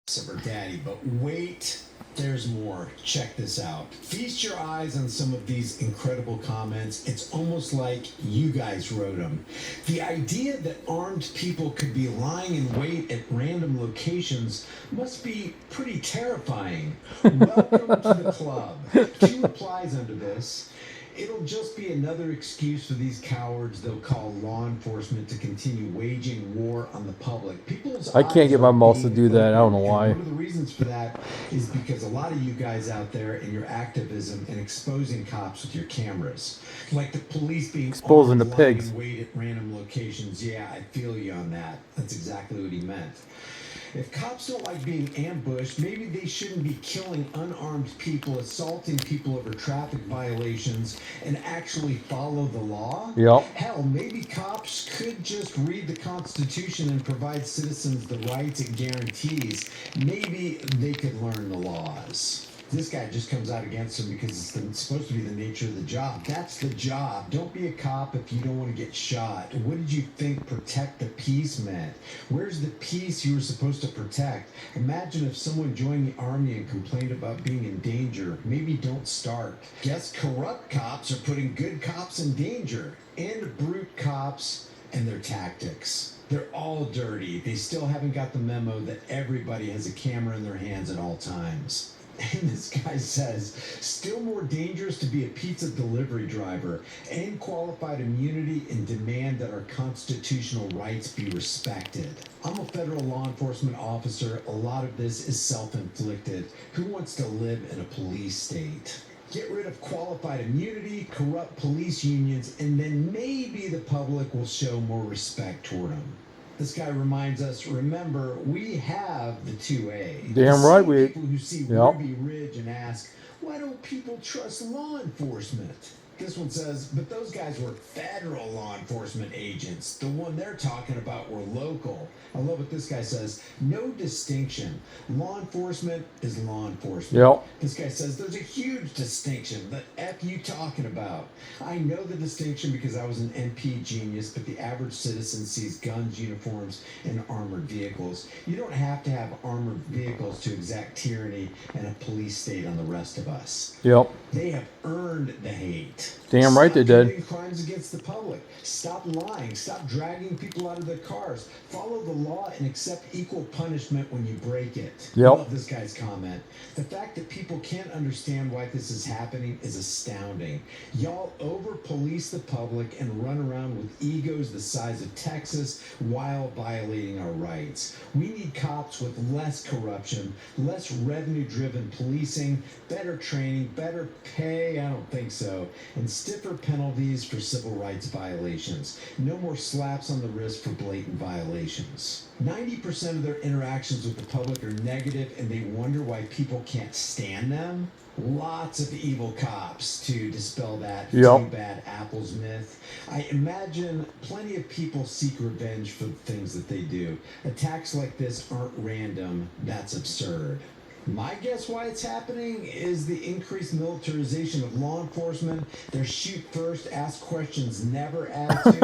or daddy, but wait, there's more. Check this out. Feast your eyes on some of these incredible comments. It's almost like you guys wrote them. The idea that armed people could be lying in wait at random locations must be pretty terrifying. Welcome to the club. 2 replies under this. It'll just be another excuse for these cowards they'll call law enforcement to continue waging war on the public. People's I can't eyes get are my mouse to being do that. I don't know opened, and why. one of the reasons for that is because a lot of you guys out there in your activism and exposing cops with your cameras, like the police being Exposing armed, the lying pigs. in wait at random locations. Yeah, I feel you on that. That's exactly what he meant. If cops don't like being ambushed, maybe they shouldn't be killing unarmed people, assaulting people over traffic violations, and actually follow the law. Yep. Hell, maybe cops could just read the Constitution and provide citizens the rights it guarantees. Maybe they could learn the laws. This guy just comes out against him because it's supposed to be the nature of the job. That's the job. Don't be a cop if you don't want to get shot. What did you think protect the peace meant? Where's the peace you were supposed to protect? Imagine if someone joined the army and complained about being in danger. Maybe don't start. Guess corrupt cops are putting good cops in danger. And brute cops and their tactics. They're all dirty. They still haven't got the memo that everybody has a camera in their hands at all times. And this guy says, still more dangerous to be a pizza delivery driver and qualified immunity and demand that our constitutional rights be respected. I'm a federal law enforcement officer. A lot of this is self-inflicted. Who wants to live in a police state? Get rid of qualified immunity, corrupt police unions, and then maybe the public will show more respect toward them. This guy reminds us, remember, we have the 2A. Damn right we. People who see Yep. Ruby Ridge and ask, why don't people trust law enforcement? This one says, but those guys were federal law enforcement agents. The one they're talking about were local. I love what this guy says. No distinction. Law enforcement is law enforcement. Yep. This guy says there's a huge distinction. The F you talking about? I know the distinction because I was an MP genius, but the average citizen sees guns, uniforms, and armored vehicles. You don't have to have armored vehicles to exact tyranny and a police state on the rest of us. Yep. They have earned the hate. Damn right they did. Stop committing crimes against the public. Stop lying. Stop dragging people out of their cars. Follow the law and accept equal punishment when you break it. Yep. I love this guy's comment. The fact that people can't understand why this is happening is astounding. Y'all over-police the public and run around with egos the size of Texas while violating our rights. We need cops with less corruption, less revenue-driven policing, better training, better pay, I don't think so, and stiffer penalties for civil rights violations. No more slaps on the wrist for blatant violations. 90% of their interactions with the public are negative, and they wonder why people can't stand them. Lots of evil cops to dispel that Yep. two bad apples myth. I imagine plenty of people seek revenge for the things that they do. Attacks like this aren't random. That's absurd. My guess why it's happening is the increased militarization of law enforcement, their shoot first, ask questions never attitude,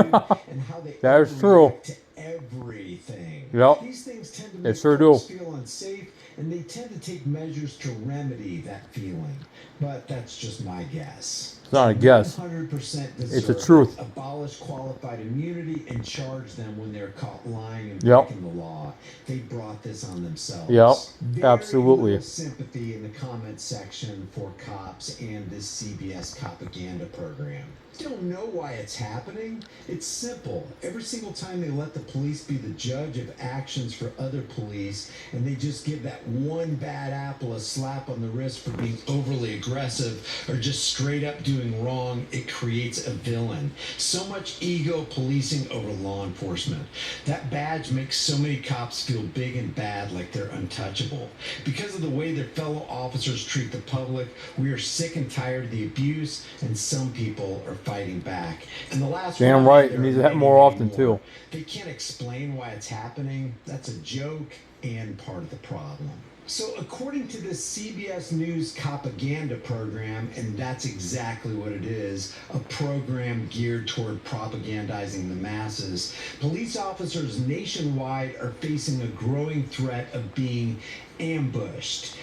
and how they That is true. overreact to everything. Yep. These things tend to They make sure folks do. feel unsafe, and they tend to take measures to remedy that feeling. But that's just my guess. It's not a guess. 100% It's the deserve truth. it. Abolish qualified immunity and charge them when they're caught lying and Yep. breaking the law. They brought this on themselves. Yep. Very Absolutely. little sympathy in the comment section for cops and this CBS propaganda program. Don't know why it's happening. It's simple. Every single time they let the police be the judge of actions for other police, and they just give that one bad apple a slap on the wrist for being overly aggressive or just straight up doing wrong, it creates a villain. So much ego policing over law enforcement. That badge makes so many cops feel big and bad, like they're untouchable. Because of the way their fellow officers treat the public, we are sick and tired of the abuse, and some people are fighting back. And the last Damn one, right. there It needs are to happen many, more many often, more. too. They can't explain why it's happening. That's a joke. and part of the problem. So, according to the CBS News propaganda program, and that's exactly what it is, a program geared toward propagandizing the masses, police officers nationwide are facing a growing threat of being ambushed.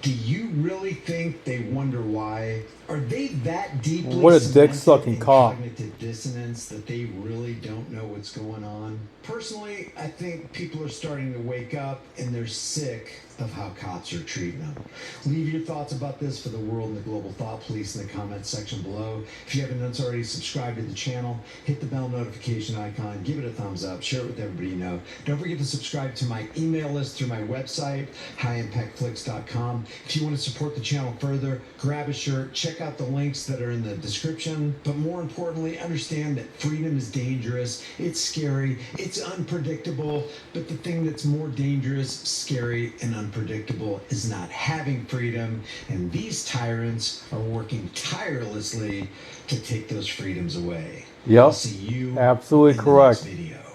Do you really think they wonder why? Are they that deeply What a dick cemented sucking in cop. cognitive dissonance that they really don't know what's going on? Personally, I think people are starting to wake up and they're sick of how cops are treating them. Leave your thoughts about this for the world and the global thought police in the comments section below. If you haven't already, subscribe to the channel, hit the bell notification icon, give it a thumbs up, share it with everybody you know. Don't forget to subscribe to my email list through my website, highimpactflix.com. If you want to support the channel further, grab a shirt, check out the links that are in the description. But more importantly, understand that freedom is dangerous, it's scary, it's unpredictable, but the thing that's more dangerous, scary, and unpredictable is not having freedom, and these tyrants are working tirelessly to take those freedoms away. I'll Yep. see you Absolutely in the correct. next video.